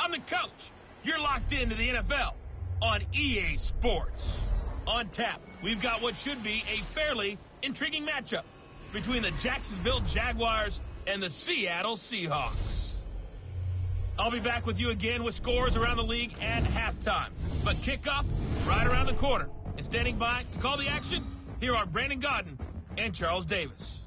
I'm the coach. You're locked into the NFL on EA Sports. On tap, we've got what should be a fairly intriguing matchup between the Jacksonville Jaguars and the Seattle Seahawks. I'll be back with you again with scores around the league at halftime. But kickoff right around the corner. And standing by to call the action, here are Brandon Godden and Charles Davis.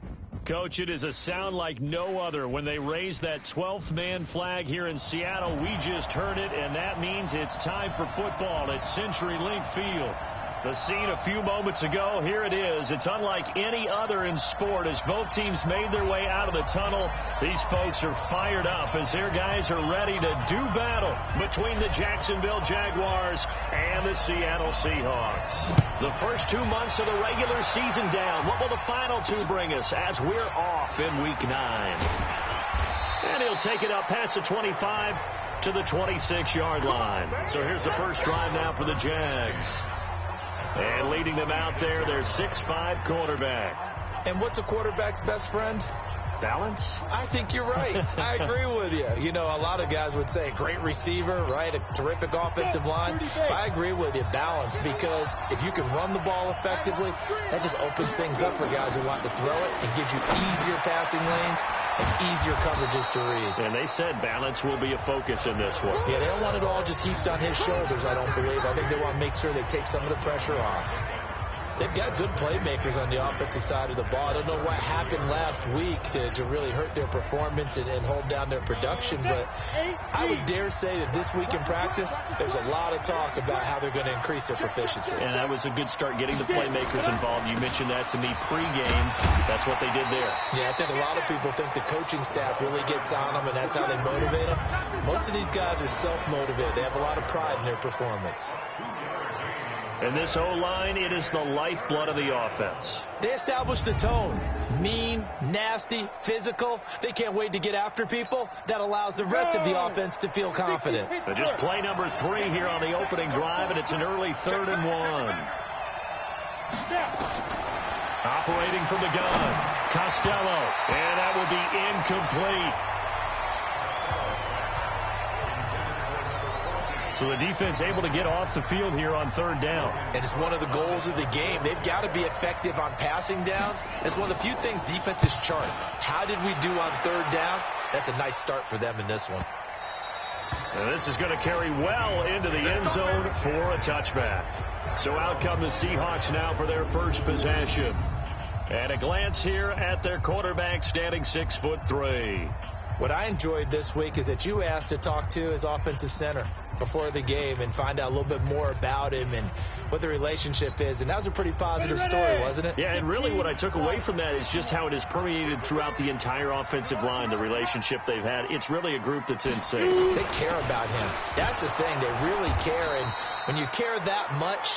Coach, it is a sound like no other when they raise that 12th man flag here in Seattle. We just heard it, and that means it's time for football at CenturyLink Field. The scene a few moments ago, here it is. It's unlike any other in sport as both teams made their way out of the tunnel. These folks are fired up as their guys are ready to do battle between the Jacksonville Jaguars and the Seattle Seahawks. The first 2 months of the regular season down. What will the final two bring us as we're off in Week 9? And he'll take it up past the 25 to the 26-yard line. So here's the first drive now for the Jags. And leading them out there, their 6'5" quarterback. And what's a quarterback's best friend? Balance? I think you're right. I agree with you. You know, a lot of guys would say great receiver, right? A terrific offensive line. But I agree with you, balance, because if you can run the ball effectively, that just opens things up for guys who want to throw it and gives you easier passing lanes and easier coverages to read. And they said balance will be a focus in this one. Yeah, they don't want it all just heaped on his shoulders, I don't believe. I think they want to make sure they take some of the pressure off. They've got good playmakers on the offensive side of the ball. I don't know what happened last week to really hurt their performance and hold down their production, but I would dare say that this week in practice, there's a lot of talk about how they're going to increase their proficiency. And that was a good start getting the playmakers involved. You mentioned that to me pregame. That's what they did there. Yeah, I think a lot of people think the coaching staff really gets on them, and that's how they motivate them. Most of these guys are self-motivated. They have a lot of pride in their performance. And this O-line, it is the lifeblood of the offense. They established the tone. Mean, nasty, physical. They can't wait to get after people. That allows the rest of the offense to feel confident. But just play number 3 here on the opening drive, and it's an early 3rd and 1. Operating from the gun, Costello, and that will be incomplete. So the defense able to get off the field here on 3rd down. And it's one of the goals of the game. They've got to be effective on passing downs. It's one of the few things defenses chart. How did we do on 3rd down? That's a nice start for them in this one. And this is going to carry well into the end zone for a touchback. So out come the Seahawks now for their first possession. And a glance here at their quarterback standing 6'3". What I enjoyed this week is that you asked to talk to his offensive center before the game and find out a little bit more about him and what the relationship is. And that was a pretty positive story, wasn't it? Yeah, and really what I took away from that is just how it has permeated throughout the entire offensive line, the relationship they've had. It's really a group that's in sync. They care about him. That's the thing. They really care. And when you care that much,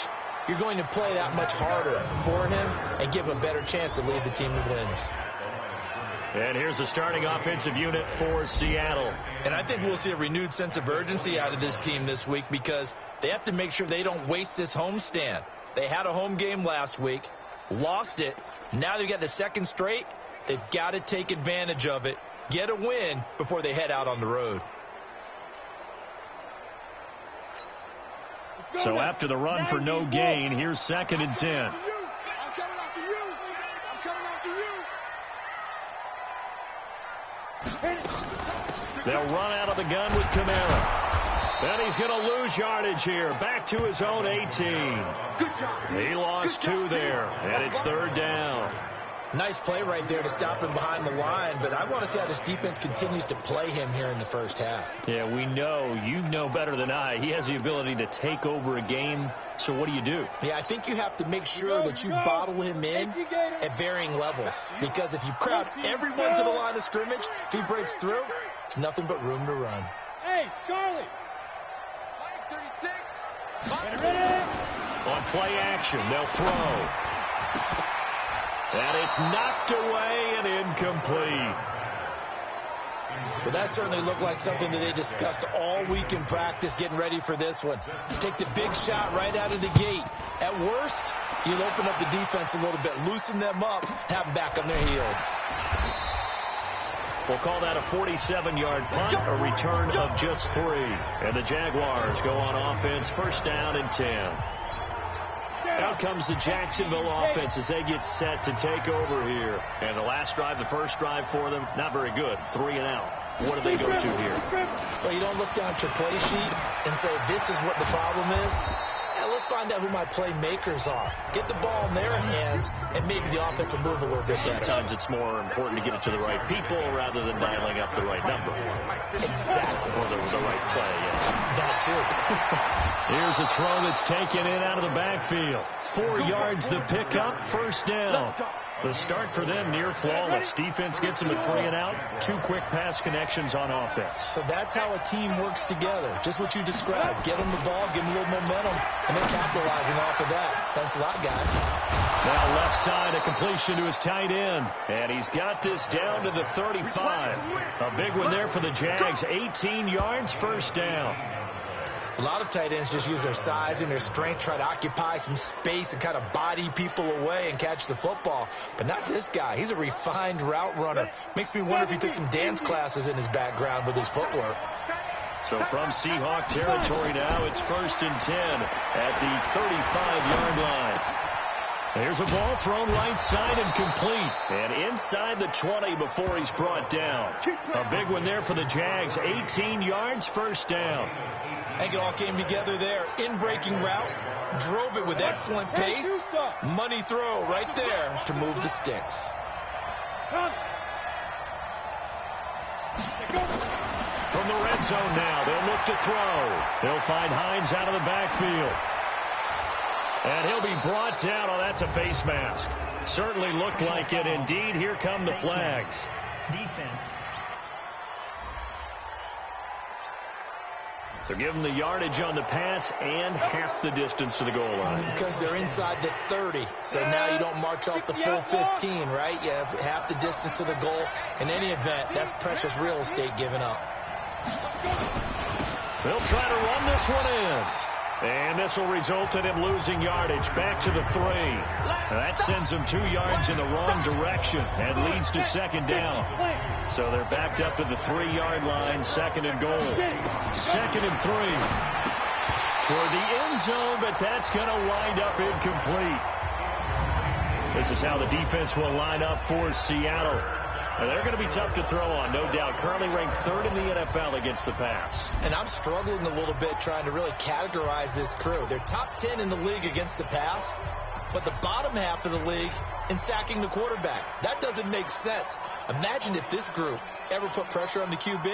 you're going to play that much harder for him and give him a better chance to lead the team to wins. And here's the starting offensive unit for Seattle. And I think we'll see a renewed sense of urgency out of this team this week because they have to make sure they don't waste this homestand. They had a home game last week, lost it. Now they've got the second straight. They've got to take advantage of it, get a win before they head out on the road. So after the run for no gain, here's 2nd and 10. They'll run out of the gun with Kamara. And he's going to lose yardage here. Back to his own 18. He lost 2 there, and it's 3rd down. Nice play right there to stop him behind the line, but I want to see how this defense continues to play him here in the first half. Yeah, we know. You know better than I. He has the ability to take over a game, so what do you do? Yeah, I think you have to make sure that you bottle him in at varying levels, because if you crowd everyone to the line of scrimmage, if he breaks through, it's nothing but room to run. Hey, Charlie! 36! On play action, they'll throw. And it's knocked away and incomplete. Well, that certainly looked like something that they discussed all week in practice getting ready for this one. Take the big shot right out of the gate. At worst, you'll open up the defense a little bit, loosen them up, have them back on their heels. We'll call that a 47-yard punt, a return of just 3. And the Jaguars go on offense, first down and 10. Out comes the Jacksonville offense as they get set to take over here. And the last drive, the first drive for them, not very good. 3 and out. What do they go to here? Well, you don't look down at your play sheet and say, this is what the problem is. Yeah, let's find out who my playmakers are. Get the ball in their hands, and maybe the offense will move a little bit better. Sometimes it's more important to get it to the right people rather than dialing up the right number. Exactly. Or the right play, yeah. That too. Here's a throw that's taken in out of the backfield. 4 yards the pickup, first down. The start for them near flawless. Defense gets them a 3 and out. 2 quick pass connections on offense. So that's how a team works together. Just what you described. Get them the ball, give them a little momentum, and then capitalizing off of that. Thanks a lot, guys. Now left side, a completion to his tight end. And he's got this down to the 35. A big one there for the Jags. 18 yards, first down. A lot of tight ends just use their size and their strength, try to occupy some space and kind of body people away and catch the football. But not this guy. He's a refined route runner. Makes me wonder if he took some dance classes in his background with his footwork. So from Seahawk territory now, it's first and 10 at the 35-yard line. There's a ball thrown right side and complete. And inside the 20 before he's brought down. A big one there for the Jags. 18 yards, first down. I think it all came together there. In-breaking route. Drove it with excellent pace. Money throw right there to move the sticks. From the red zone now, they'll look to throw. They'll find Hines out of the backfield. And he'll be brought down. Oh, that's a face mask. Certainly looked like it. Indeed, here come the flags. Defense. So give them the yardage on the pass and half the distance to the goal line. Because they're inside the 30. So now you don't march off the full 15, right? You have half the distance to the goal. In any event, that's precious real estate given up. They'll try to run this one in. And this will result in him losing yardage back to the 3. That sends him 2 yards in the wrong direction and leads to second down. So they're backed up to the 3-yard line, second and goal. Second and 3. Toward the end zone, but that's going to wind up incomplete. This is how the defense will line up for Seattle. And they're going to be tough to throw on, no doubt. Currently ranked 3rd in the NFL against the pass. And I'm struggling a little bit trying to really categorize this crew. They're top 10 in the league against the pass, but the bottom half of the league in sacking the quarterback. That doesn't make sense. Imagine if this group ever put pressure on the QB,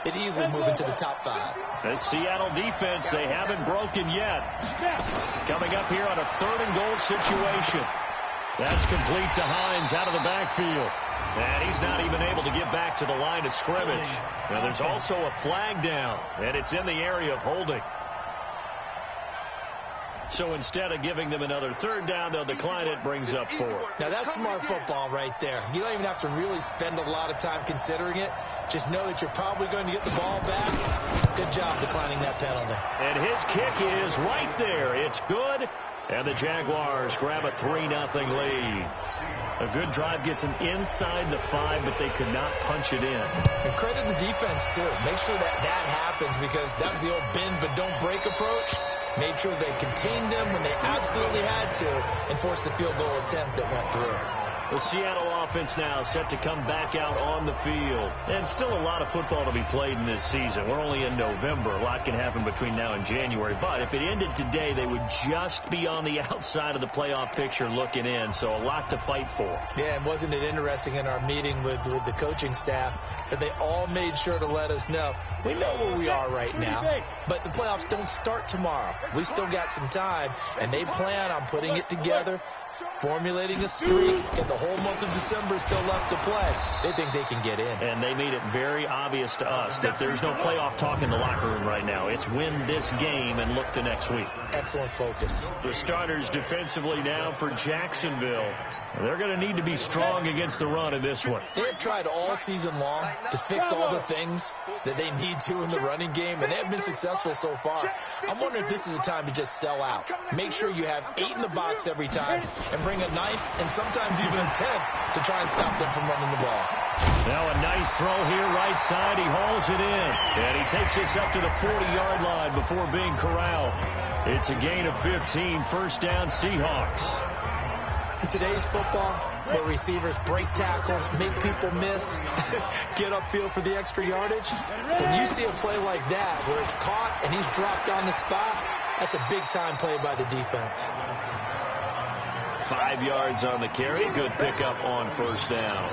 it'd easily move into the top 5. This Seattle defense, they haven't broken yet. Coming up here on a 3rd and goal situation. That's complete to Hines out of the backfield. And he's not even able to get back to the line of scrimmage. Now there's also a flag down, and it's in the area of holding. So instead of giving them another 3rd down, they'll decline it, brings up 4. Now that's smart football right there. You don't even have to really spend a lot of time considering it. Just know that you're probably going to get the ball back. Good job declining that penalty. And his kick is right there. It's good. And the Jaguars grab a 3-0 lead. A good drive gets them inside the 5, but they could not punch it in. And credit the defense, too. Make sure that happens, because that was the old bend but don't break approach. Made sure they contained them when they absolutely had to and forced the field goal attempt that went through. The Seattle offense now set to come back out on the field. And still a lot of football to be played in this season. We're only in November. A lot can happen between now and January. But if it ended today, they would just be on the outside of the playoff picture looking in. So a lot to fight for. Yeah, and wasn't it interesting in our meeting with the coaching staff that they all made sure to let us know, we know where we are right now, but the playoffs don't start tomorrow. We still got some time, and they plan on putting it together, formulating a streak, and the whole month of December is still left to play. They think they can get in. And they made it very obvious to us that there's no playoff talk in the locker room right now. It's win this game and look to next week. Excellent focus. The starters defensively now for Jacksonville. They're going to need to be strong against the run in this one. They have tried all season long to fix all the things that they need to in the running game, and they have been successful so far. I'm wondering if this is a time to just sell out. Make sure you have 8 in the box every time and bring a 9th and sometimes even a intent to try and stop them from running the ball. Now a nice throw here right side. He hauls it in. And he takes this up to the 40-yard line before being corralled. It's a gain of 15. First down, Seahawks. In today's football, where receivers break tackles, make people miss, get upfield for the extra yardage, when you see a play like that where it's caught and he's dropped on the spot, that's a big-time play by the defense. 5 yards on the carry. Good pickup on first down.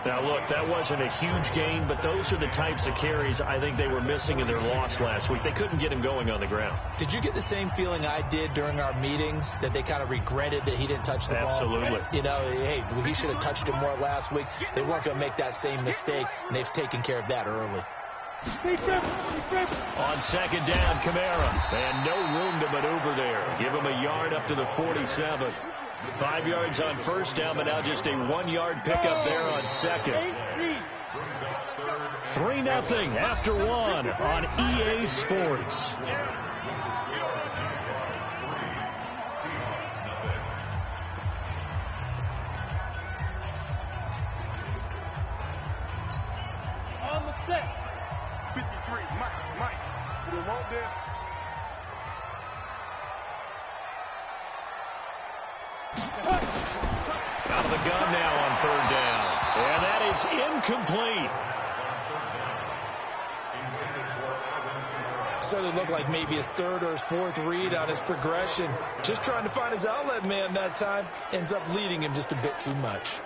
Now, look, that wasn't a huge gain, but those are the types of carries I think they were missing in their loss last week. They couldn't get him going on the ground. Did you get the same feeling I did during our meetings, that they kind of regretted that he didn't touch the ball? Absolutely. You know, hey, he should have touched him more last week. They weren't going to make that same mistake, and they've taken care of that early. On second down, Kamara. And no room to maneuver there. Give him a yard up to the 47. 5 yards on first down, but now just a 1-yard pickup there on second. 3-0 after 1 on EA Sports. On the set. 53, Mike. You want this? Out of the gun now on third down. And that is incomplete. Certainly looked like maybe his third or his fourth read on his progression. Just trying to find his outlet man that time. Ends up leading him just a bit too much.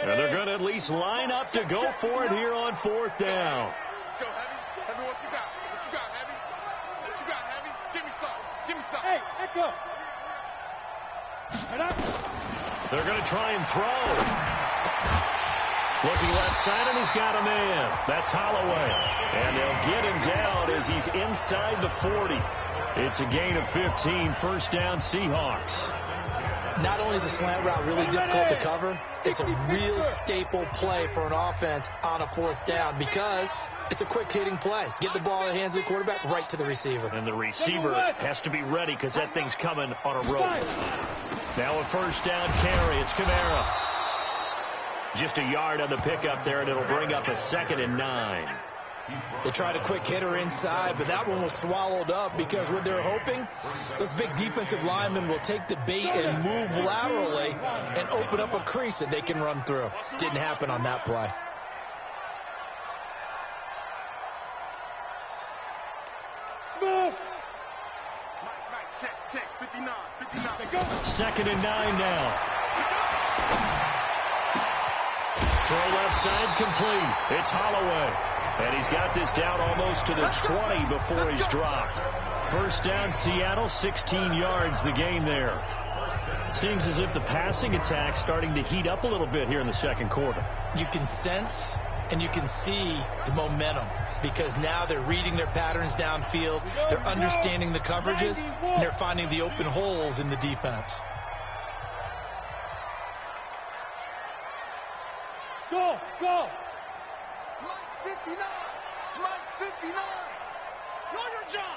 And they're going to at least line up to go for it here on fourth down. Let's go, Heavy. Heavy, what you got? What you got, Heavy? What you got, Heavy? Give me some. Give me some. Hey, Echo. They're going to try and throw. Looking left side, and he's got a man. That's Holloway. And they'll get him down as he's inside the 40. It's a gain of 15. First down, Seahawks. Not only is a slant route really difficult to cover, it's a real staple play for an offense on a fourth down because it's a quick-hitting play. Get the ball in the hands of the quarterback right to the receiver. And the receiver has to be ready because that thing's coming on a rope. Now a first down carry. It's Kamara. Just a yard on the pickup there, and it'll bring up a 2nd and 9. They tried a quick hitter inside, but that one was swallowed up because what they're hoping, those big defensive linemen will take the bait and move laterally and open up a crease that they can run through. Didn't happen on that play. Smooth. Mike, check. 59. 2nd and 9 now. Throw left side complete. It's Holloway. And he's got this down almost to the 20 before he's dropped. First down, Seattle, 16 yards the gain there. Seems as if the passing attack's starting to heat up a little bit here in the second quarter. You can sense and you can see the momentum because now they're reading their patterns downfield, they're understanding the coverages, and they're finding the open holes in the defense. Go! Mike 59! Mike 59! Know your job!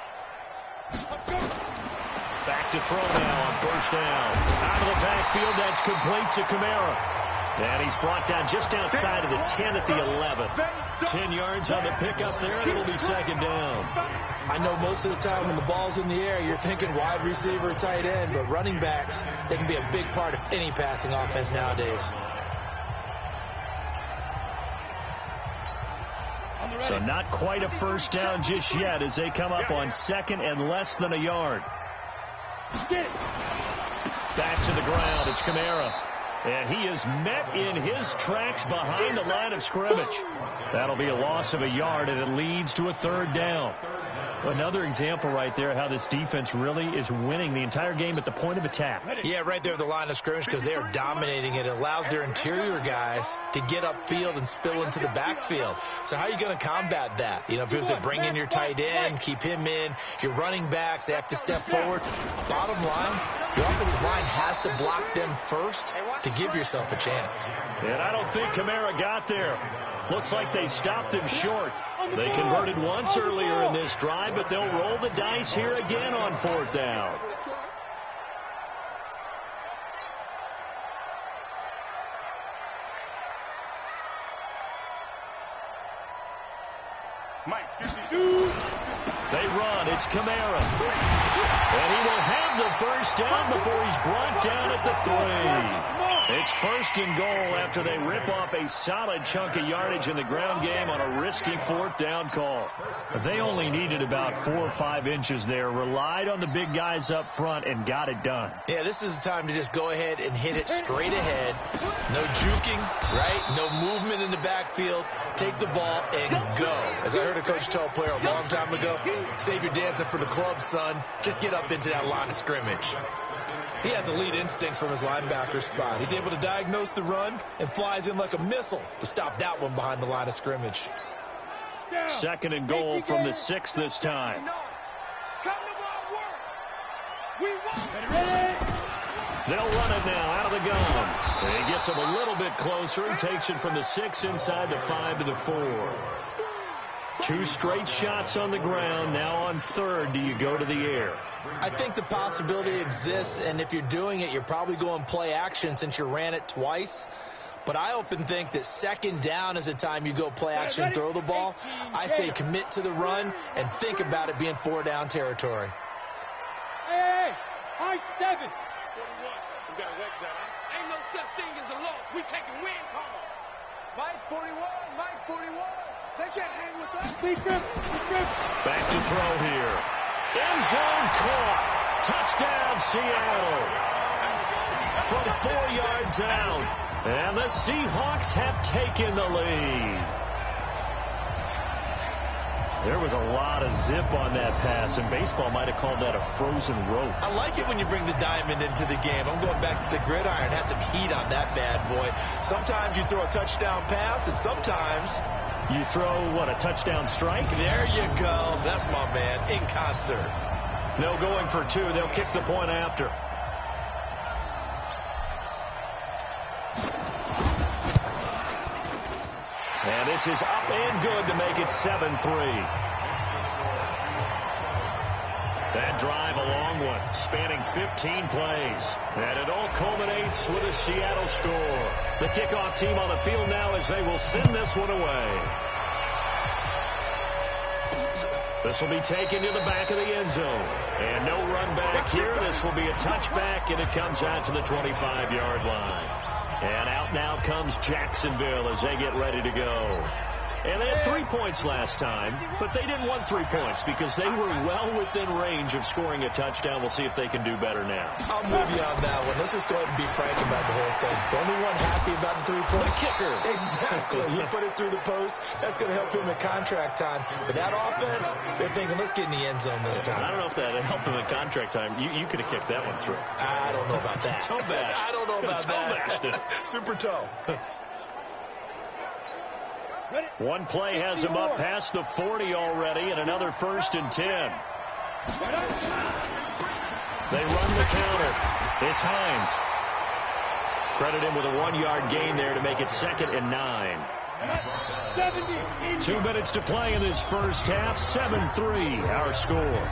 Back to throw now on first down. Out of the backfield, that's complete to Kamara. And he's brought down just outside of the 10 at the 11. 10 yards on the pickup there, and it'll be second down. I know most of the time when the ball's in the air, you're thinking wide receiver, tight end, but running backs, they can be a big part of any passing offense nowadays. So not quite a first down just yet as they come up on second and less than a yard. Back to the ground. It's Kamara. And he is met in his tracks behind the line of scrimmage. That'll be a loss of a yard, and it leads to a third down. Another example right there how this defense really is winning the entire game at the point of attack. Yeah, right there at the line of scrimmage because they are dominating it. It allows their interior guys to get upfield and spill into the backfield. So how are you going to combat that? You know, because they bring in your tight end, keep him in. Your running backs, they have to step forward. Bottom line, your offensive line has to block them first to give yourself a chance. And I don't think Kamara got there. Looks like they stopped him short. They converted once earlier in this drive, but they'll roll the dice here again on 4th down. Mike, 52. They run. It's Kamara. And he will have the first down before he's brought down at the 3. It's 1st and goal after they rip off a solid chunk of yardage in the ground game on a risky 4th down call. They only needed about 4 or 5 inches there, relied on the big guys up front, and got it done. Yeah, this is the time to just go ahead and hit it straight ahead. No juking, right? No movement in the backfield. Take the ball and go. As I heard a coach tell a player a long time ago, save your dancing for the club, son. Just get up into that line of scrimmage. He has elite instincts from his linebacker spot. He's able to diagnose the run and flies in like a missile to stop that one behind the line of scrimmage. 2nd and goal from the 6 this time. They'll run it now out of the gun. And he gets him a little bit closer. He takes it from the 6 inside the 5 to the 4. 2 straight shots on the ground. Now on 3rd, do you go to the air? I think the possibility exists, and if you're doing it, you're probably going play action since you ran it twice. But I often think that 2nd down is a time you go play action, throw the ball. I say commit to the run and think about it being 4 down territory. Hey, high 7. 41. We got to wedge that, huh? Ain't no such thing as a loss. We taking wins home. Mike 41. Mike 41. They can't hang with us. Back to throw here. End zone caught. Touchdown, Seattle. From 4 yards out. And the Seahawks have taken the lead. There was a lot of zip on that pass, and baseball might have called that a frozen rope. I like it when you bring the diamond into the game. I'm going back to the gridiron. Had some heat on that bad boy. Sometimes you throw a touchdown pass, and sometimes you throw, what, a touchdown strike? There you go. That's my man, in concert. No going for 2. They'll kick the point after. And this is up and good to make it 7-3. That drive, a long one, spanning 15 plays. And it all culminates with a Seattle score. The kickoff team on the field now as they will send this one away. This will be taken to the back of the end zone. And no run back here. This will be a touchback, and it comes out to the 25-yard line. And out now comes Jacksonville as they get ready to go. And they had 3 points last time, but they didn't want 3 points because they were well within range of scoring a touchdown. We'll see if they can do better now. I'm with you on that one. Let's just go ahead and be frank about the whole thing. The only one happy about the 3-point. The kicker. Exactly. He put it through the post. That's going to help him in contract time. But that offense, they're thinking, let's get in the end zone this time. I don't know if that helped him in contract time. You could have kicked that one through. I don't know about that. Toe bash. I don't know about that. Super toe. One play has him up past the 40 already, and another 1st and 10. They run the counter. It's Hines. Credit him with a 1-yard gain there to make it 2nd and 9. 2 minutes to play in this first half. 7-3, our score.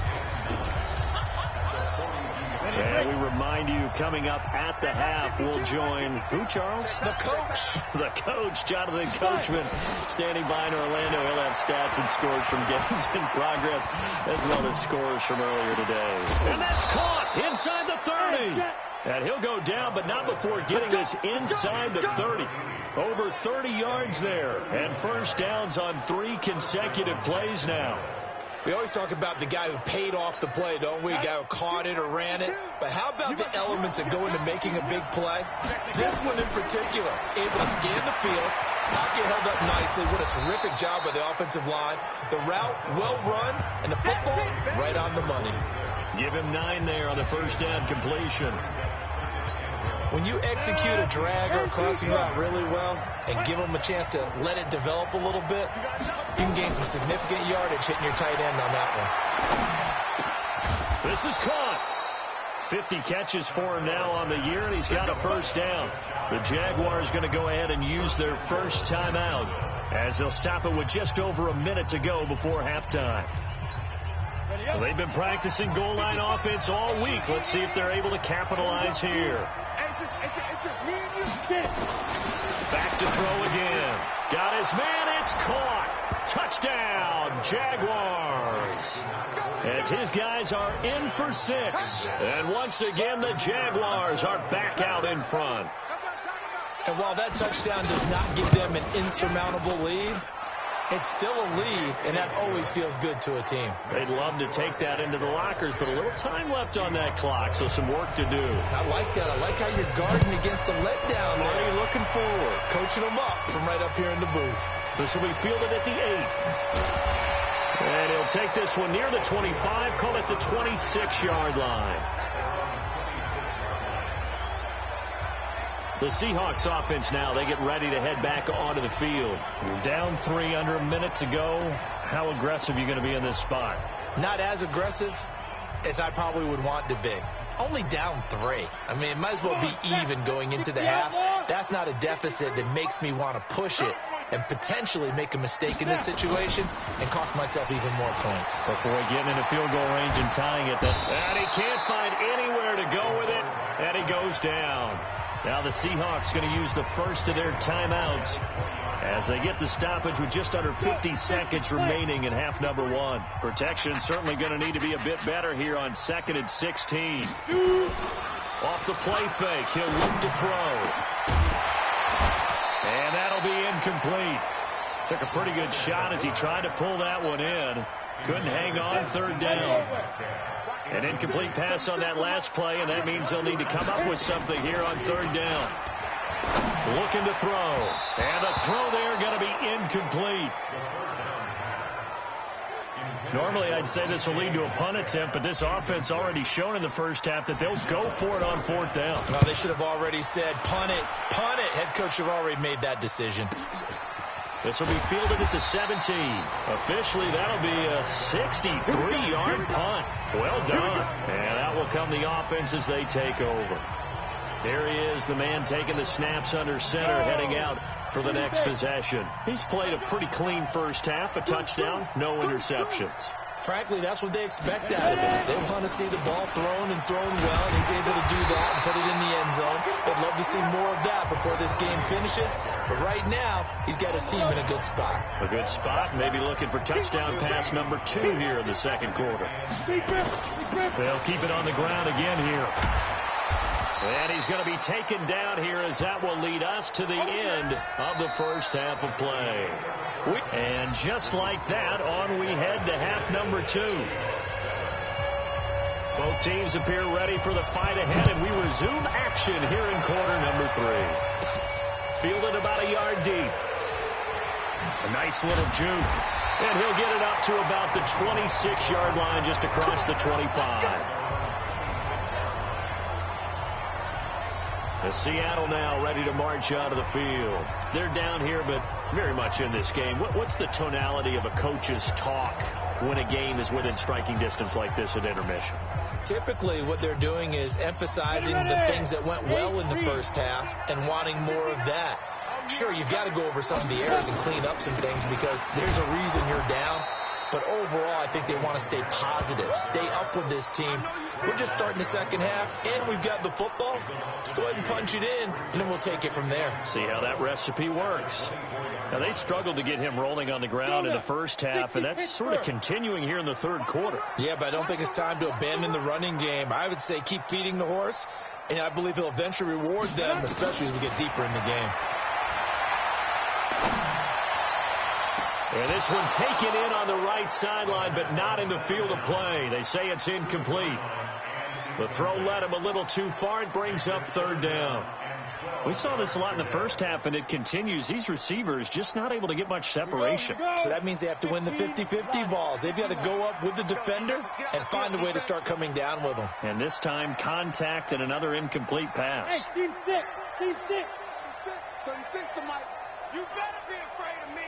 And we remind you, coming up at the half, we'll join who, Charles? The coach. The coach, Jonathan Coachman, standing by in Orlando. He'll have stats and scores from games in progress, as well as scores from earlier today. And that's caught inside the 30. And he'll go down, but not before getting this inside the 30. Over 30 yards there. And 1st downs on 3 consecutive plays now. We always talk about the guy who paid off the play, don't we? The guy who caught it or ran it. But how about the elements that go into making a big play? This one in particular, able to scan the field, Pocket held up nicely. What a terrific job by the offensive line. The route well run, and the football right on the money. Give him 9 there on the first down completion. When you execute a drag or a crossing route really well and give them a chance to let it develop a little bit, you can gain some significant yardage hitting your tight end on that one. This is caught. 50 catches for him now on the year, and he's got a first down. The Jaguars going to go ahead and use their first timeout as they'll stop it with just over a minute to go before halftime. Well, they've been practicing goal line offense all week. Let's see if they're able to capitalize here. It's just me and you. Back to throw again. Got his man. It's caught. Touchdown, Jaguars. As his guys are in for 6. And once again, the Jaguars are back out in front. And while that touchdown does not give them an insurmountable lead, it's still a lead, and that always feels good to a team. They'd love to take that into the lockers, but a little time left on that clock, so some work to do. I like that. I like how you're guarding against a letdown. Already looking forward. Coaching them up from right up here in the booth. This will be fielded at the 8. And he'll take this one near the 25, call it the 26-yard line. The Seahawks offense now, they get ready to head back onto the field. You're down 3 under a minute to go. How aggressive are you going to be in this spot? Not as aggressive as I probably would want to be. Only down 3. I mean, it might as well be even going into the half. That's not a deficit that makes me want to push it and potentially make a mistake in this situation and cost myself even more points. Before getting into field goal range and tying it. And he can't find anywhere to go with it, and he goes down. Now the Seahawks going to use the first of their timeouts as they get the stoppage with just under 50 seconds remaining in half number 1. Protection certainly going to need to be a bit better here on 2nd and 16. Off the play fake, he'll look to throw. And that'll be incomplete. Took a pretty good shot as he tried to pull that one in. Couldn't hang on, 3rd down. An incomplete pass on that last play, and that means they'll need to come up with something here on 3rd down. Looking to throw. And the throw there going to be incomplete. Normally, I'd say this will lead to a punt attempt, but this offense already shown in the first half that they'll go for it on 4th down. Well, they should have already said, punt it, punt it. Head coach should have already made that decision. This will be fielded at the 17. Officially, that'll be a 63-yard punt. Well done. And out will come the offense as they take over. There he is, the man taking the snaps under center, heading out for the next possession. He's played a pretty clean first half, a touchdown, no interceptions. Frankly, that's what they expect out of him. They want to see the ball thrown and thrown well, and he's able to do that and put it in the end zone. They'd love to see more of that before this game finishes. But right now, he's got his team in a good spot. A good spot, maybe looking for touchdown pass number 2 here in the 2nd quarter. They'll keep it on the ground again here. And he's going to be taken down here as that will lead us to the end of the first half of play. And just like that, on we head to half number 2. Both teams appear ready for the fight ahead, and we resume action here in quarter number 3. Fielded about a yard deep. A nice little juke. And he'll get it up to about the 26-yard line just across the 25. The Seattle now ready to march out of the field. They're down here, but very much in this game. What's the tonality of a coach's talk when a game is within striking distance like this at intermission? Typically, what they're doing is emphasizing the things that went well in the first half and wanting more of that. Sure, you've got to go over some of the errors and clean up some things because there's a reason you're down. But overall, I think they want to stay positive, stay up with this team. We're just starting the second half, and we've got the football. Let's go ahead and punch it in, and then we'll take it from there. See how that recipe works. Now, they struggled to get him rolling on the ground in the first half, and that's sort of continuing here in the 3rd quarter. Yeah, but I don't think it's time to abandon the running game. I would say keep feeding the horse, and I believe he'll eventually reward them, especially as we get deeper in the game. And this one taken in on the right sideline, but not in the field of play. They say it's incomplete. The throw led him a little too far. It brings up 3rd down. We saw this a lot in the first half, and it continues. These receivers just not able to get much separation. So that means they have to win the 50-50 balls. They've got to go up with the defender and find a way to start coming down with them. And this time, contact and another incomplete pass. Hey, team 6. Team 6. 36 to Mike. You better be afraid of me.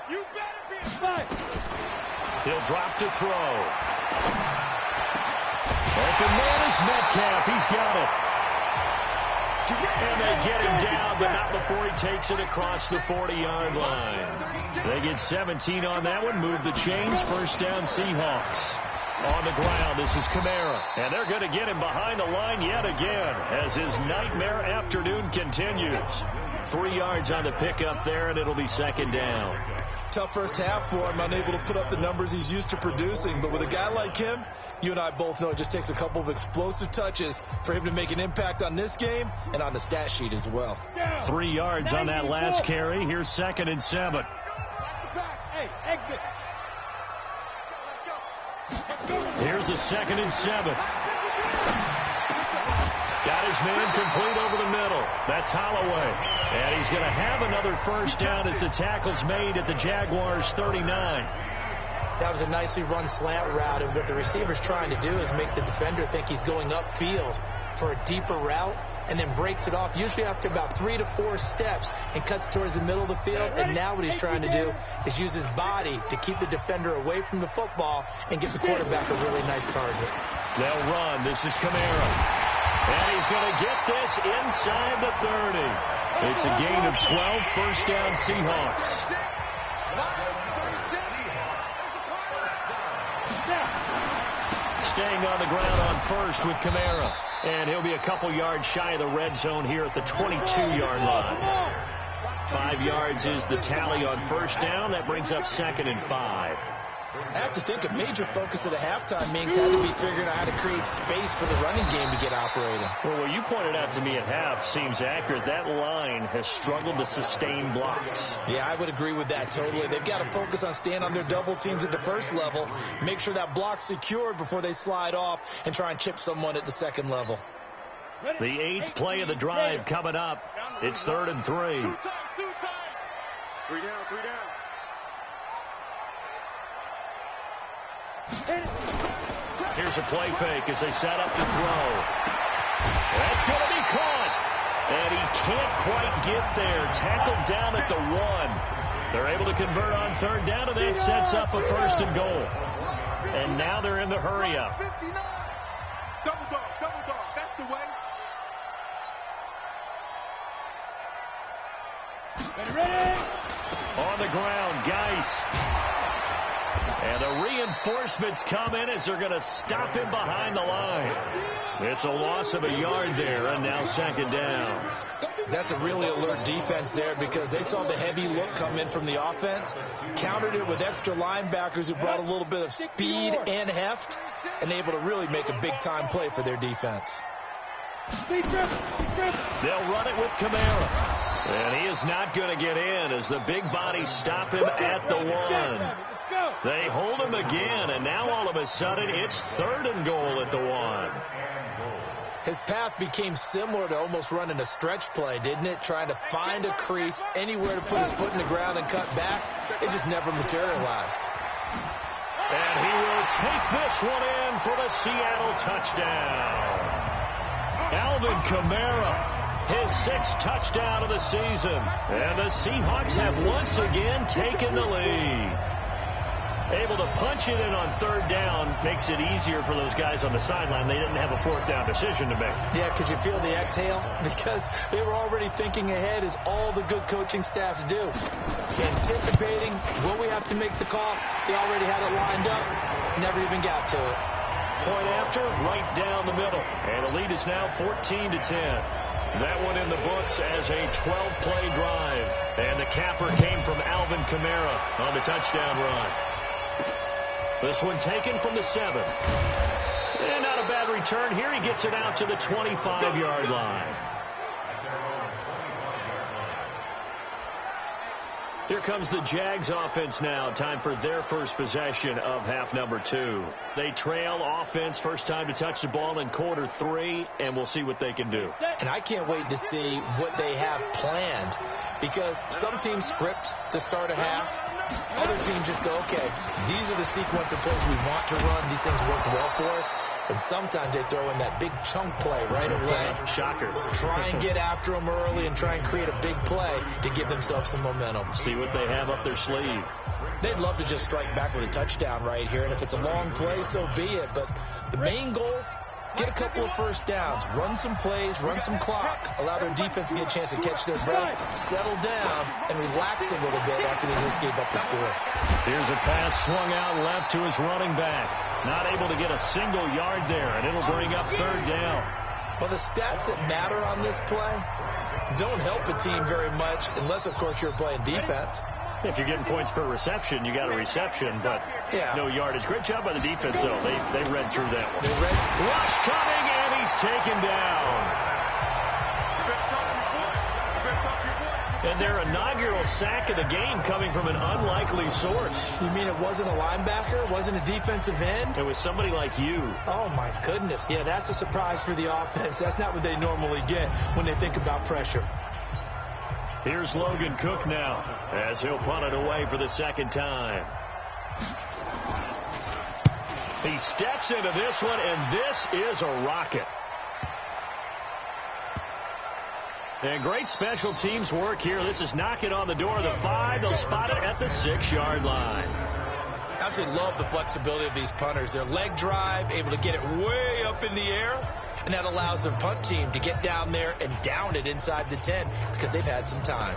You better be afraid. He'll drop to throw. Open man is Metcalf. He's got it. And they get him down, but not before he takes it across the 40-yard line. They get 17 on that one. Move the chains. First down, Seahawks. On the ground, this is Kamara. And they're going to get him behind the line yet again as his nightmare afternoon continues. 3 yards on the pickup there, and it'll be second down. Tough first half for him, unable to put up the numbers he's used to producing. But with a guy like him, you and I both know it just takes a couple of explosive touches for him to make an impact on this game and on the stat sheet as well. 3 yards on that last carry. Here's 2nd and 7. Hey, exit. Here's a 2nd and 7. Got his man complete over the middle. That's Holloway. And he's going to have another first down as the tackle's made at the Jaguars' 39. That was a nicely run slant route, and what the receiver's trying to do is make the defender think he's going upfield for a deeper route and then breaks it off, usually after about 3 to 4 steps, and cuts towards the middle of the field. And now what he's trying to do is use his body to keep the defender away from the football and give the quarterback a really nice target. They'll run. This is Kamara. And he's going to get this inside the 30. It's a gain of 12, first down Seahawks. Staying on the ground on first with Kamara. And he'll be a couple yards shy of the red zone here at the 22-yard line. 5 yards is the tally on first down. That brings up 2nd and 5. I have to think a major focus of the halftime meetings had to be figuring out how to create space for the running game to get operating. Well, what you pointed out to me at half seems accurate. That line has struggled to sustain blocks. Yeah, I would agree with that totally. They've got to focus on staying on their double teams at the first level, make sure that block's secured before they slide off and try and chip someone at the second level. The 8th play of the drive coming up. It's 3rd and 3. 2 times. 3 down. Here's a play fake as they set up to throw. That's going to be caught. And he can't quite get there. Tackled down at the 1. They're able to convert on 3rd down, and that sets up a 1st and goal. And now they're in the hurry up. Double dog. That's the way. Ready? On the ground, Geis. And the reinforcements come in as they're going to stop him behind the line. It's a loss of a yard there, and now 2nd down. That's a really alert defense there because they saw the heavy look come in from the offense, countered it with extra linebackers who brought a little bit of speed and heft, and able to really make a big-time play for their defense. They'll run it with Kamara. And he is not going to get in as the big bodies stop him at the 1. They hold him again, and now all of a sudden it's 3rd and goal at the 1. His path became similar to almost running a stretch play, didn't it? Trying to find a crease, anywhere to put his foot in the ground and cut back. It just never materialized. And he will take this one in for the Seattle touchdown. Alvin Kamara, his 6th touchdown of the season. And the Seahawks have once again taken the lead. Able to punch it in on 3rd down makes it easier for those guys on the sideline. They didn't have a 4th down decision to make. Yeah, could you feel the exhale? Because they were already thinking ahead, as all the good coaching staffs do. Anticipating, will we have to make the call? They already had it lined up. Never even got to it. Point after, right down the middle. And the lead is now 14-10. That one in the books as a 12-play drive. And the capper came from Alvin Kamara on the touchdown run. This one taken from the 7. And not a bad return here. He gets it out to the 25-yard line. Here comes the Jags offense now. Time for their first possession of half number 2. They trail offense first time to touch the ball in quarter 3, and we'll see what they can do. And I can't wait to see what they have planned, because some teams script to start a half. Other teams just go, okay, these are the sequence of plays we want to run. These things worked well for us. And sometimes they throw in that big chunk play right away. Shocker. Try and get after them early and try and create a big play to give themselves some momentum. See what they have up their sleeve. They'd love to just strike back with a touchdown right here. And if it's a long play, so be it. But the main goal, get a couple of first downs, run some plays, run some clock, allow their defense to get a chance to catch their breath, settle down, and relax a little bit after they just gave up the score. Here's a pass swung out left to his running back. Not able to get a single yard there, and it'll bring up third down. Well, the stats that matter on this play don't help a team very much unless, of course, you're playing defense. If you're getting points per reception, you got a reception, but no yardage. Great job by the defense, though. They read through that one. Rush coming, and he's taken down. And their inaugural sack of the game coming from an unlikely source. You mean it wasn't a linebacker? It wasn't a defensive end? It was somebody like you. Oh, my goodness. Yeah, that's a surprise for the offense. That's not what they normally get when they think about pressure. Here's Logan Cook now as he'll punt it away for the second time. He steps into this one, and this is a rocket. And great special teams work here. This is knocking on the door of the 5. They'll spot it at the 6-yard line. I absolutely love the flexibility of these punters. Their leg drive, able to get it way up in the air, and that allows their punt team to get down there and down it inside the 10 because they've had some time.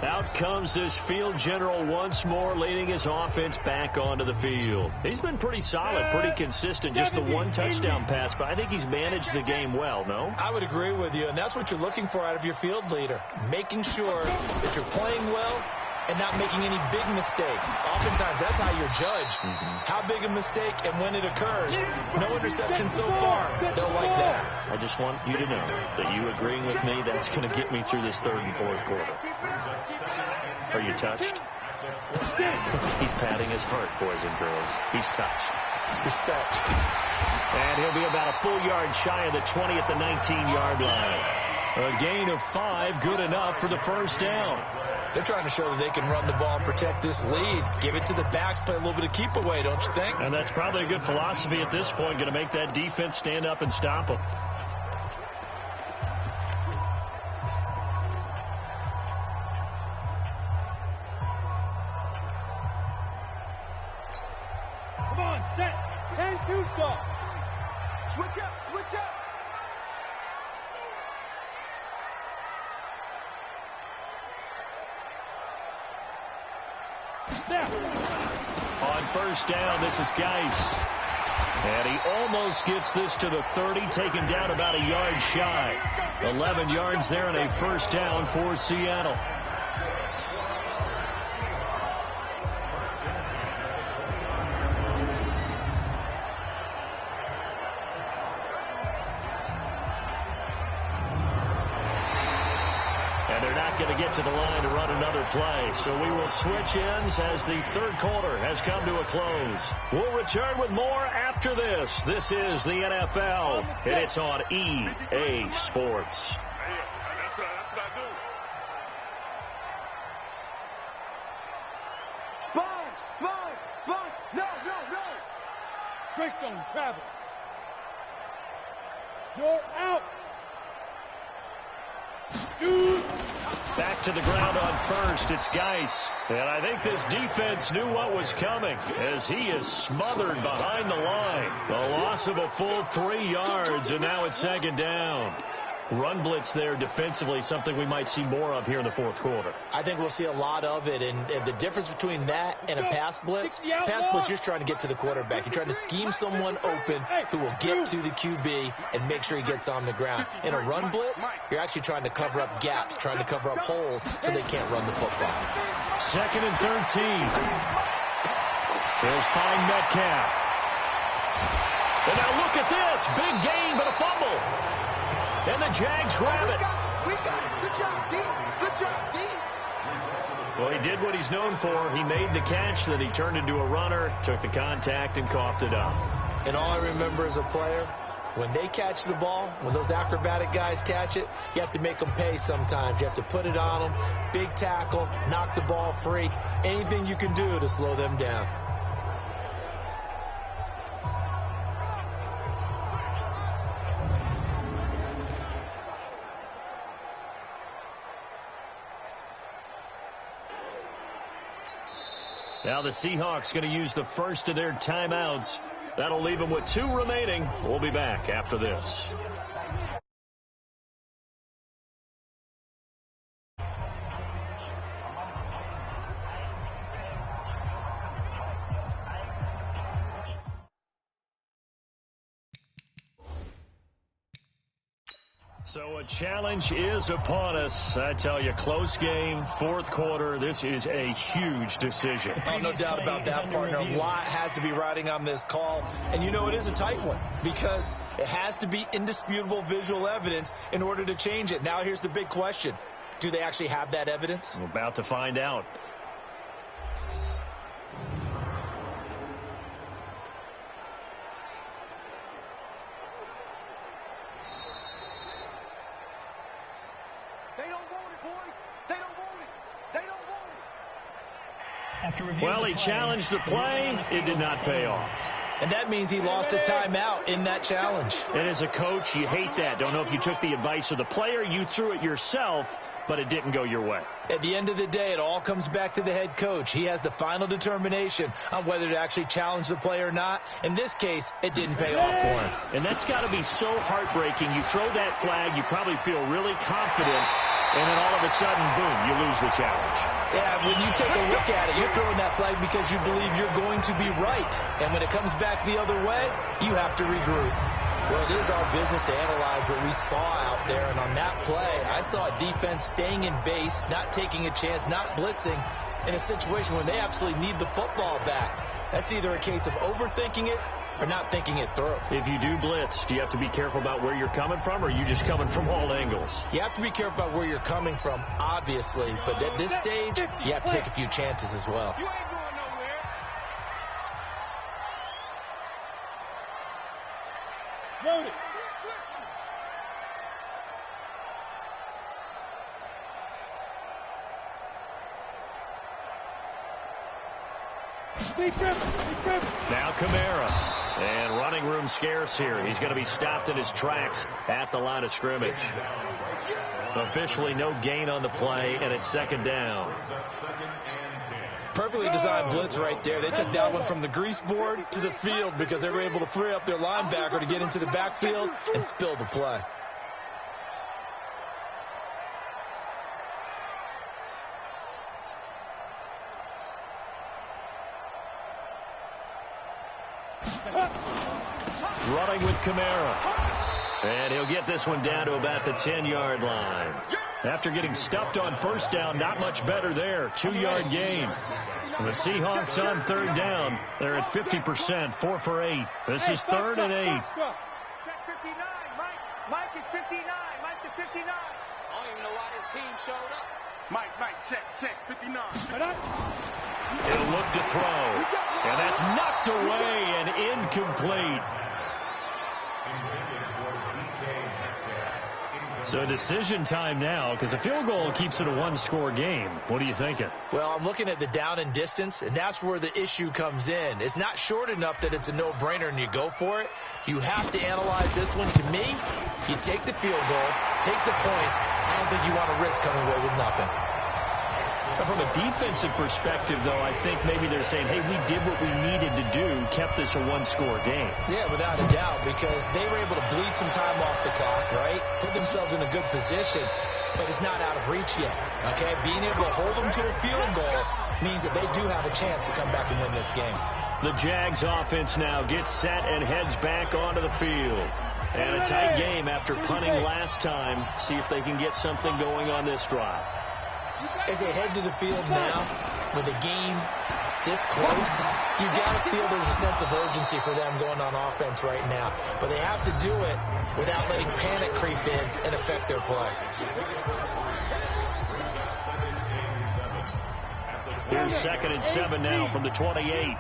Out comes this field general once more, leading his offense back onto the field. He's been pretty solid, pretty consistent. Just the one touchdown pass, but I think he's managed the game well, no? I would agree with you, and that's what you're looking for out of your field leader, making sure that you're playing well and not making any big mistakes. Oftentimes, that's how you're judged. How big a mistake and when it occurs. No interception so far. Don't like that. I just want you to know that you agreeing with me, that's going to get me through this third and fourth quarter. Are you touched? He's patting his heart, boys and girls. He's touched. Respect. And he'll be about a full yard shy of the 20 at the 19-yard line. A gain of 5, good enough for the first down. They're trying to show that they can run the ball and protect this lead. Give it to the backs, play a little bit of keep away, don't you think? And that's probably a good philosophy at this point, going to make that defense stand up and stop them. Come on, set. 10-2 start. Switch up, switch up. On first down, this is Geis. And he almost gets this to the 30, taken down about a yard shy. 11 yards there and a first down for Seattle. Going to get to the line to run another play. So we will switch ends as the third quarter has come to a close. We'll return with more after this. This is the NFL, and it's on EA Sports. That's what I do. Sponge. No. Greystone, travel. You're out. Shoot. Back to the ground on first. It's Geis. And I think this defense knew what was coming as he is smothered behind the line. A loss of a full 3 yards, and now it's second down. Run blitz there defensively, something we might see more of here in the fourth quarter. I think we'll see a lot of it, and the difference between that and a pass blitz, you're just trying to get to the quarterback. You're trying to scheme someone open who will get to the QB and make sure he gets on the ground. In a run blitz, you're actually trying to cover up gaps, trying to cover up holes so they can't run the football. Second and 13. He'll find Metcalf. And now look at this. Big gain, but a fumble. And the Jags grab it. We got it. Good job, D. Well, he did what he's known for. He made the catch, then he turned into a runner, took the contact, and coughed it up. And all I remember as a player, when they catch the ball, when those acrobatic guys catch it, you have to make them pay sometimes. You have to put it on them, big tackle, knock the ball free, anything you can do to slow them down. Now the Seahawks going to use the first of their timeouts. That'll leave them with 2 remaining. We'll be back after this. So a challenge is upon us. I tell you, close game, fourth quarter. This is a huge decision. Oh, no doubt about that, partner. A lot has to be riding on this call. And you know it is a tight one because it has to be indisputable visual evidence in order to change it. Now here's the big question. Do they actually have that evidence? We're about to find out. Well, he challenged the play. It did not pay off. And that means he lost a timeout in that challenge. And as a coach, you hate that. Don't know if you took the advice of the player. You threw it yourself, but it didn't go your way. At the end of the day, it all comes back to the head coach. He has the final determination on whether to actually challenge the play or not. In this case, it didn't pay off for him. And that's got to be so heartbreaking. You throw that flag, you probably feel really confident, and then all of a sudden, boom, you lose the challenge. Yeah, when you take a look at it, you're throwing that flag because you believe you're going to be right. And when it comes back the other way, you have to regroup. Well, it is our business to analyze what we saw out there. And on that play, I saw a defense staying in base, not taking a chance, not blitzing in a situation where they absolutely need the football back. That's either a case of overthinking it or not thinking it through. If you do blitz, do you have to be careful about where you're coming from, or are you just coming from all angles? You have to be careful about where you're coming from, obviously. But at this stage, you have to take a few chances as well. You ain't going nowhere. Load it. Now Kamara. And running room scarce here. He's going to be stopped in his tracks at the line of scrimmage. Officially no gain on the play, and it's second down. Perfectly designed blitz right there. They took that one from the grease board to the field because they were able to free up their linebacker to get into the backfield and spill the play. Running with Kamara. And he'll get this one down to about the 10-yard line. After getting stuffed on first down, not much better there. 2-yard gain. And the Seahawks on third down. They're at 50%, 4 for 8. This is 3rd and 8. Check 59. Mike is 59. Mike to 59. I don't even know why this team showed up. Mike, check, 59. He'll look to throw. And that's knocked away and incomplete. So decision time now, because a field goal keeps it a one-score game. What are you thinking? Well, I'm looking at the down and distance, and that's where the issue comes in. It's not short enough that it's a no-brainer and you go for it. You have to analyze this one. To me, you take the field goal, take the points. I don't think you want to risk coming away with nothing. From a defensive perspective, though, I think maybe they're saying, hey, we did what we needed to do, kept this a one-score game. Yeah, without a doubt, because they were able to bleed some time off the clock, right? Put themselves in a good position, but it's not out of reach yet, okay? Being able to hold them to a field goal means that they do have a chance to come back and win this game. The Jags offense now gets set and heads back onto the field. And a tight game after punting last time. See if they can get something going on this drive. As they head to the field now, with a game this close, you got to feel there's a sense of urgency for them going on offense right now. But they have to do it without letting panic creep in and affect their play. Here's 2nd and 7 now from the 28.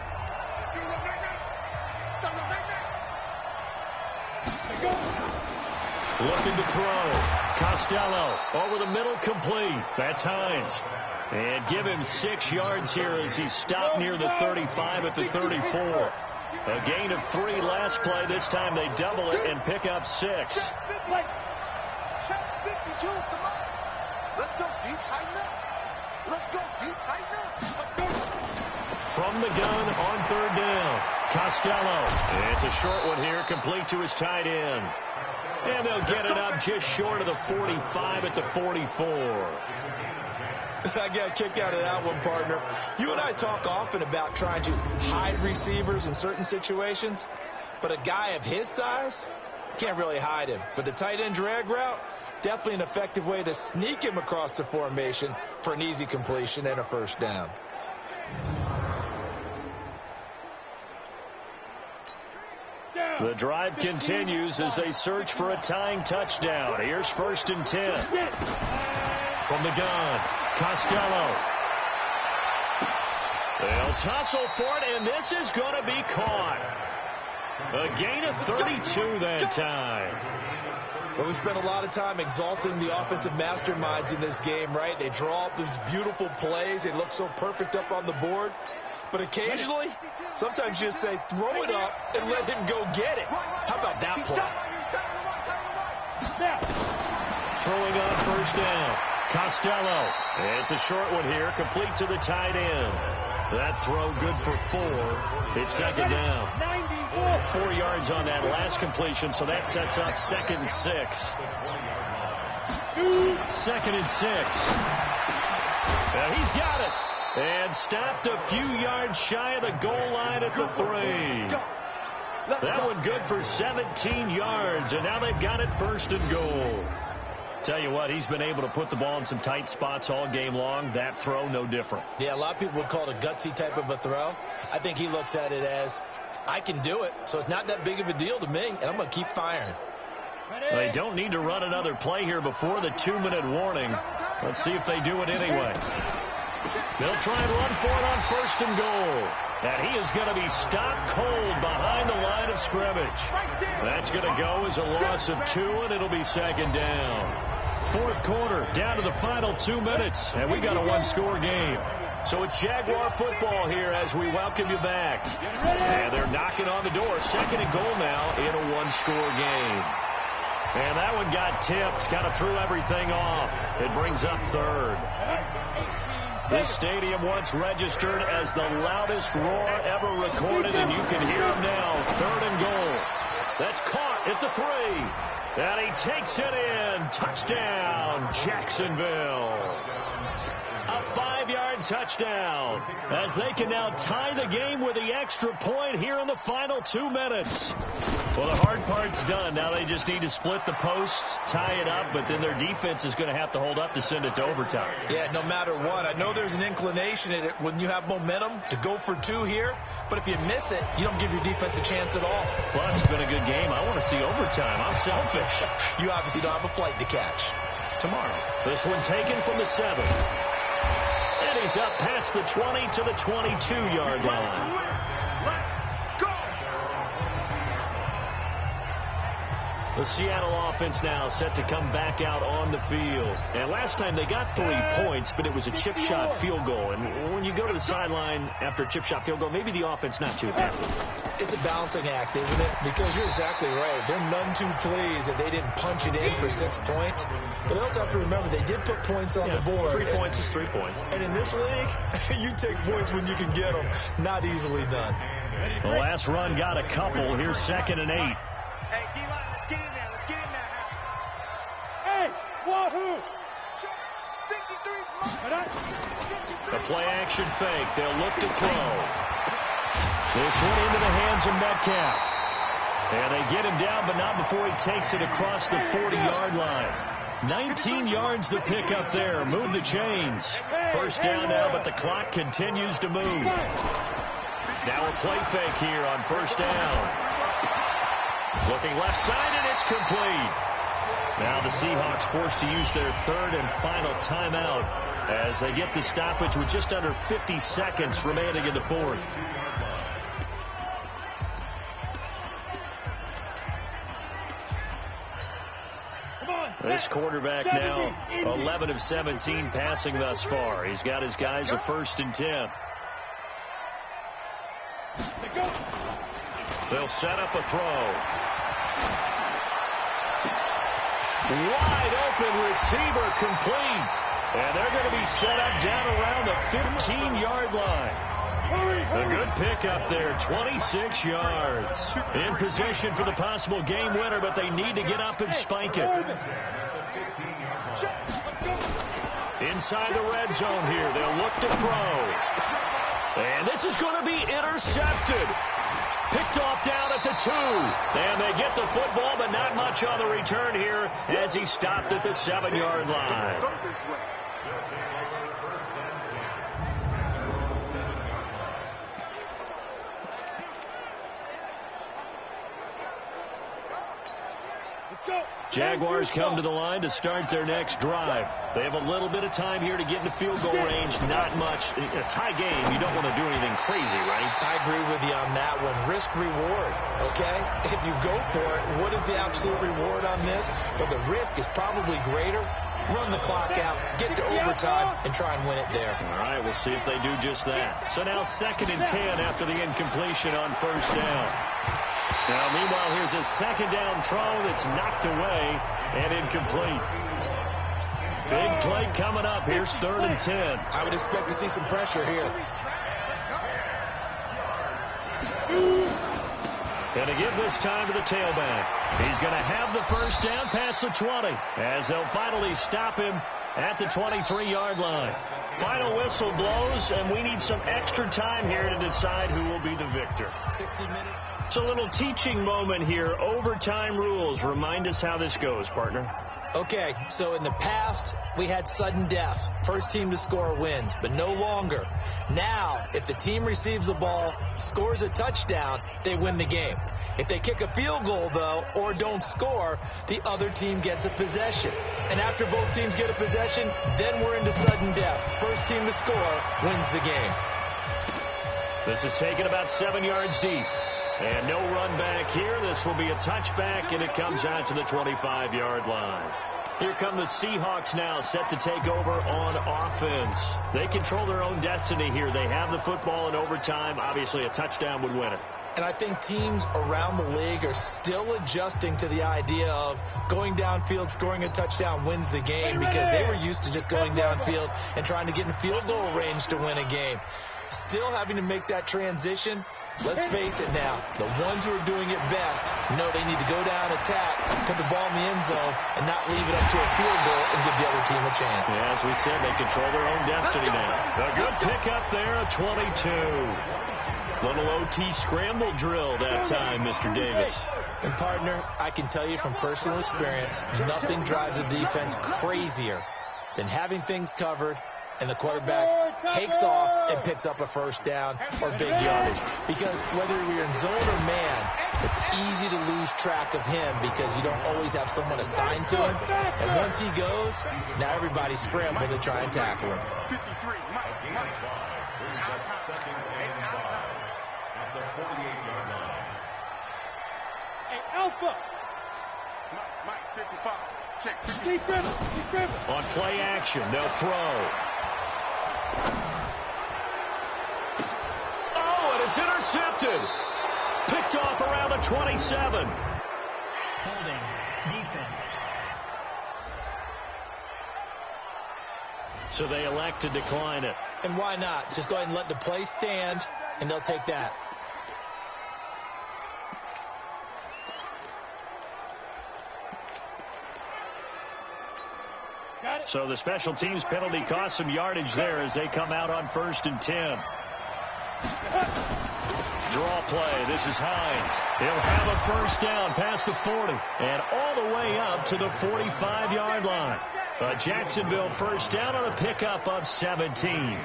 Looking to throw. Costello over the middle, complete. That's Hines. And give him 6 yards here as he's stopped near the 35 at the 34. A gain of 3 last play. This time they double it and pick up 6. Check 52. Come on. Let's go deep, tighten up. Let's go deep, tighten up. From the gun on 3rd down. Costello. It's a short one here, complete to his tight end. And they'll get it up just short of the 45 at the 44. I got a kick out of that one, partner. You and I talk often about trying to hide receivers in certain situations, but a guy of his size can't really hide him. But the tight end drag route, definitely an effective way to sneak him across the formation for an easy completion and a 1st down. The drive continues as they search for a tying touchdown. Here's 1st and 10. From the gun, Costello. They'll tussle for it, and this is going to be caught. A gain of 32 that time. But we spent a lot of time exalting the offensive masterminds in this game, right? They draw up these beautiful plays. They look so perfect up on the board. But occasionally, sometimes you just say, throw it up and let him go get it. How about that play? Throwing on 1st down. Costello. It's a short one here, complete to the tight end. That throw good for 4. It's 2nd down. 4 yards on that last completion, so that sets up 2nd and 6. 2nd and 6. He's got it. And stopped a few yards shy of the goal line at the 3. That one good for 17 yards, and now they've got it 1st and goal. Tell you what, he's been able to put the ball in some tight spots all game long. That throw, no different. Yeah, a lot of people would call it a gutsy type of a throw. I think he looks at it as, I can do it, so it's not that big of a deal to me, and I'm going to keep firing. They don't need to run another play here before the 2-minute warning. Let's see if they do it anyway. They'll try and run for it on 1st and goal. And he is going to be stopped cold behind the line of scrimmage. That's going to go as a loss of 2, and it'll be 2nd down. 4th quarter, down to the final 2 minutes, and we got a 1-score game. So it's Jaguar football here as we welcome you back. And they're knocking on the door. 2nd and goal now in a 1-score game. And that one got tipped, kind of threw everything off. It brings up 3rd. This stadium once registered as the loudest roar ever recorded, and you can hear him now. 3rd and goal. That's caught at the 3. And he takes it in. Touchdown, Jacksonville. A 5-yard touchdown as they can now tie the game with the extra point here in the final 2 minutes. Well, the hard part's done. Now they just need to split the posts, tie it up, but then their defense is going to have to hold up to send it to overtime. Yeah, no matter what. I know there's an inclination in it when you have momentum to go for 2 here, but if you miss it, you don't give your defense a chance at all. Plus, it's been a good game. I want to see overtime. I'm selfish. You obviously don't have a flight to catch. Tomorrow. This one taken from the 7. And he's up past the 20 to the 22-yard line. The Seattle offense now set to come back out on the field. And last time they got 3 points, but it was a chip shot field goal. And when you go to the sideline after a chip shot field goal, maybe the offense not too happy. It's a balancing act, isn't it? Because you're exactly right. They're none too pleased that they didn't punch it in for 6 points. But they also have to remember they did put points on the board. 3 points is 3 points. And in this league, you take points when you can get them. Not easily done. The last run got a couple. Here's 2nd and 8. Hey, D-line, let's get in there. Let's get in there. Hey, wahoo! 53. The play action fake. They'll look to throw. This one into the hands of Metcalf. And they get him down, but not before he takes it across the 40-yard line. 19 yards the pick up there. Move the chains. 1st down now, but the clock continues to move. Now a play fake here on 1st down. Looking left side, and it's complete. Now the Seahawks forced to use their third and final timeout as they get the stoppage with just under 50 seconds remaining in the fourth. This quarterback now 11 of 17 passing thus far. He's got his guys a 1st and 10. They'll set up a throw. Wide open receiver complete. And they're going to be set up down around the 15-yard line. A good pickup there, 26 yards. In position for the possible game winner, but they need to get up and spike it. Inside the red zone here, they'll look to throw. And this is going to be intercepted. Picked off down at the 2. And they get the football, but not much on the return here as he stopped at the 7-yard line. Jaguars come to the line to start their next drive. They have a little bit of time here to get into field goal range. Not much. In a tie game, you don't want to do anything crazy, right? I agree with you on that one. Risk reward, okay? If you go for it, what is the absolute reward on this? But the risk is probably greater. Run the clock out, get to overtime, and try and win it there. All right, we'll see if they do just that. So now 2nd and 10 after the incompletion on 1st down. Now, meanwhile, here's a 2nd down throw that's knocked away and incomplete. Big play coming up. Here's 3rd and 10. I would expect to see some pressure here. Going to give this time to the tailback. He's going to have the 1st down past the 20 as they'll finally stop him at the 23-yard line. Final whistle blows, and we need some extra time here to decide who will be the victor. 60 minutes. It's a little teaching moment here. Overtime rules. Remind us how this goes, partner. Okay, so in the past, we had sudden death. First team to score wins, but no longer. Now, if the team receives the ball, scores a touchdown, they win the game. If they kick a field goal, though, or don't score, the other team gets a possession. And after both teams get a possession, then we're into sudden death. First team to score wins the game. This is taken about 7 yards deep. And no run back here. This will be a touchback, and it comes out to the 25-yard line. Here come the Seahawks now, set to take over on offense. They control their own destiny here. They have the football in overtime. Obviously, a touchdown would win it. And I think teams around the league are still adjusting to the idea of going downfield, scoring a touchdown wins the game, because they were used to just going downfield and trying to get in field goal range to win a game. Still having to make that transition. Let's face it now, the ones who are doing it best know they need to go down, attack, put the ball in the end zone, and not leave it up to a field goal and give the other team a chance. Yeah, as we said, they control their own destiny now. A good pickup there, a 22. Little OT scramble drill that time, Mr. Davis. And, partner, I can tell you from personal experience, nothing drives a defense crazier than having things covered and the quarterback takes off and picks up a 1st down or big yardage. Because whether you're in zone or man, it's easy to lose track of him because you don't always have someone assigned to him. And once he goes, now everybody's scrambling to try and tackle him. 53, Mike. It's out of time. It's out of time. At the 48-yard line. Hey, Alpha. Mike, 55. Check. Keep dribbling. On play action, they'll throw. Oh, and it's intercepted. Picked off around the 27. Holding. Defense. So they elect to decline it. And why not? Just go ahead and let the play stand, and they'll take that. So the special teams penalty cost some yardage there as they come out on 1st and 10. Draw play. This is Hines. He'll have a 1st down past the 40 and all the way up to the 45-yard line. Jacksonville first down on a pickup of 17.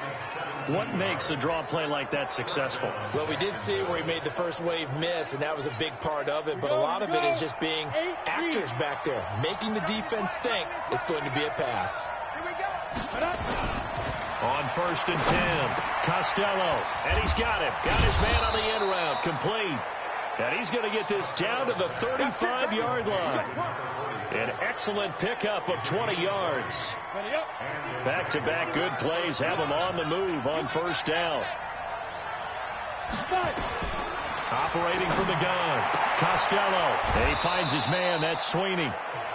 What makes a draw play like that successful? Well, we did see where he made the first wave miss, and that was a big part of it. But a lot of it is just being actors back there, making the defense think it's going to be a pass. On 1st and 10, Costello, and he's got him. Got his man on the end route, complete. And he's going to get this down to the 35-yard line. An excellent pickup of 20 yards. Back-to-back good plays have him on the move on first down. Operating from the gun, Costello. And he finds his man, that's Sweeney.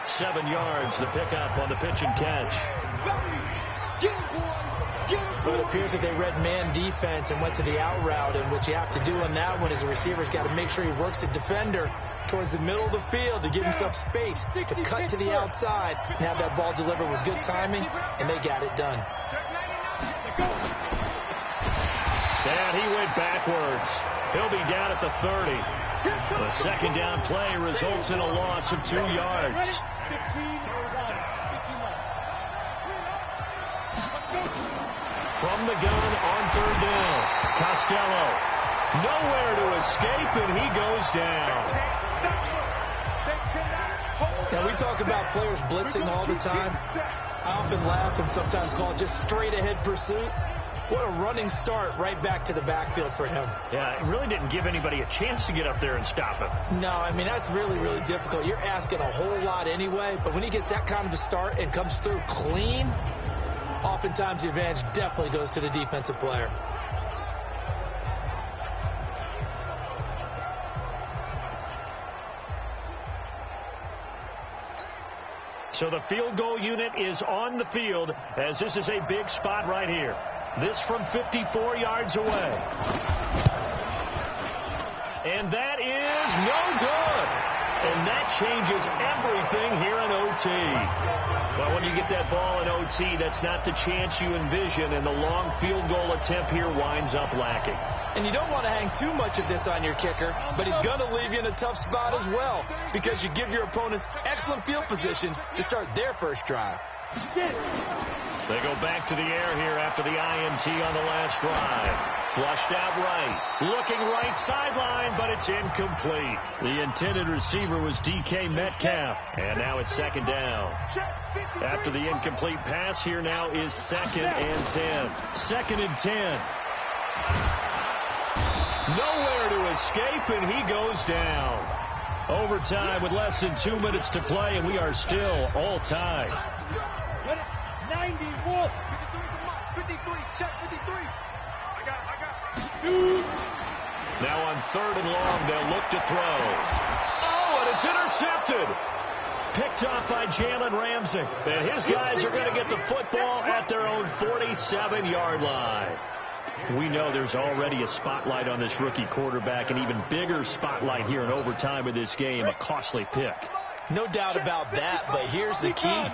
7 yards, the pickup on the pitch and catch. But it appears that they read man defense and went to the out route, and what you have to do on that one is the receiver's got to make sure he works the defender towards the middle of the field to give himself space to cut to the outside and have that ball delivered with good timing, and they got it done. And he went backwards. He'll be down at the 30. The second down play results in a loss of 2 yards. From the gun on third down, Costello. Nowhere to escape, and he goes down. Now, we talk about players blitzing all the time. I often laugh and sometimes call it just straight-ahead pursuit. What a running start right back to the backfield for him. Yeah, it really didn't give anybody a chance to get up there and stop him. No, I mean, that's really, really difficult. You're asking a whole lot anyway, but when he gets that kind of a start and comes through clean, oftentimes the advantage definitely goes to the defensive player. So the field goal unit is on the field as this is a big spot right here. This from 54 yards away. And that is no good. And that changes everything here in OT. Well, when you get that ball in OT, that's not the chance you envision, and the long field goal attempt here winds up lacking. And you don't want to hang too much of this on your kicker, but he's going to leave you in a tough spot as well because you give your opponents excellent field position to start their first drive. They go back to the air here after the INT on the last drive. Flushed out right. Looking right sideline, but it's incomplete. The intended receiver was DK Metcalf. And now it's second down. After the incomplete pass, here now is 2nd and 10. 2nd and 10. Nowhere to escape, and he goes down. Overtime with less than 2 minutes to play, and we are still all tied. 91. 53. Check 53. I got it. Now on 3rd and long, they'll look to throw. Oh, and it's intercepted. Picked off by Jalen Ramsey. And his guys are going to get the football at their own 47-yard line. We know there's already a spotlight on this rookie quarterback, an even bigger spotlight here in overtime of this game, a costly pick. No doubt about that, but here's the key.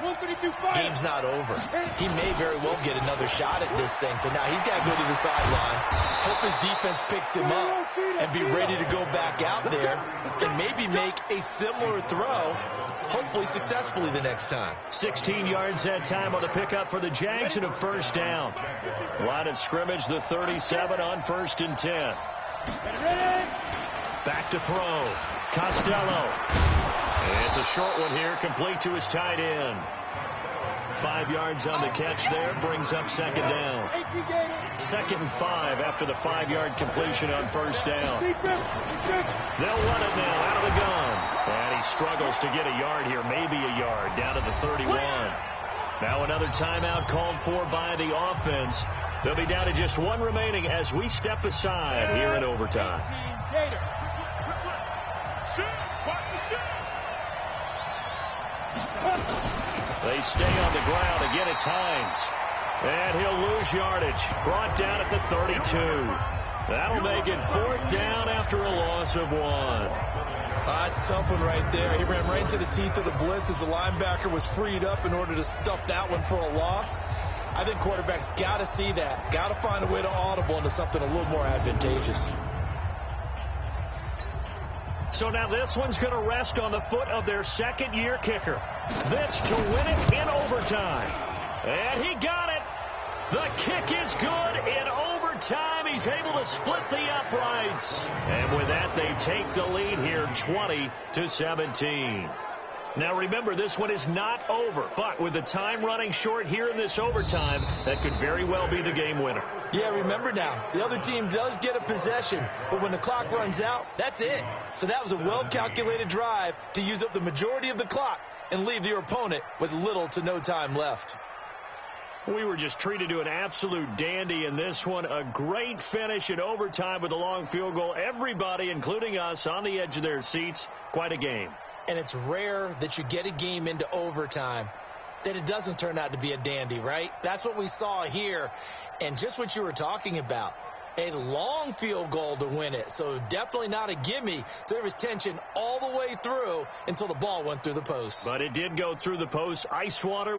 Game's not over. He may very well get another shot at this thing, so now he's got to go to the sideline, hope his defense picks him up, and be ready to go back out there and maybe make a similar throw, hopefully successfully the next time. 16 yards that time on the pickup for the Jags and a first down. Line of scrimmage, the 37 on 1st and 10. Back to throw. Costello. And it's a short one here, complete to his tight end. 5 yards on the catch there, brings up second down. 2nd and 5 after the 5-yard completion on first down. They'll run it now out of the gun. And he struggles to get a yard here, maybe a yard, down to the 31. Now another timeout called for by the offense. They'll be down to just one remaining as we step aside here in overtime. They stay on the ground. Again, it's Hines. And he'll lose yardage. Brought down at the 32. That'll make it 4th down after a loss of 1. That's a tough one right there. He ran right into the teeth of the blitz as the linebacker was freed up in order to stuff that one for a loss. I think quarterbacks got to see that. Got to find a way to audible into something a little more advantageous. So now this one's going to rest on the foot of their second-year kicker. This to win it in overtime. And he got it. The kick is good in overtime. He's able to split the uprights. And with that, they take the lead here 20-17. Now remember, this one is not over, but with the time running short here in this overtime, that could very well be the game winner. Yeah, remember now, the other team does get a possession, but when the clock runs out, that's it. So that was a well-calculated drive to use up the majority of the clock and leave your opponent with little to no time left. We were just treated to an absolute dandy in this one. A great finish in overtime with a long field goal. Everybody, including us, on the edge of their seats. Quite a game. And it's rare that you get a game into overtime that it doesn't turn out to be a dandy, right? That's what we saw here. And just what you were talking about, a long field goal to win it. So definitely not a gimme. So there was tension all the way through until the ball went through the post. But it did go through the post. Ice water.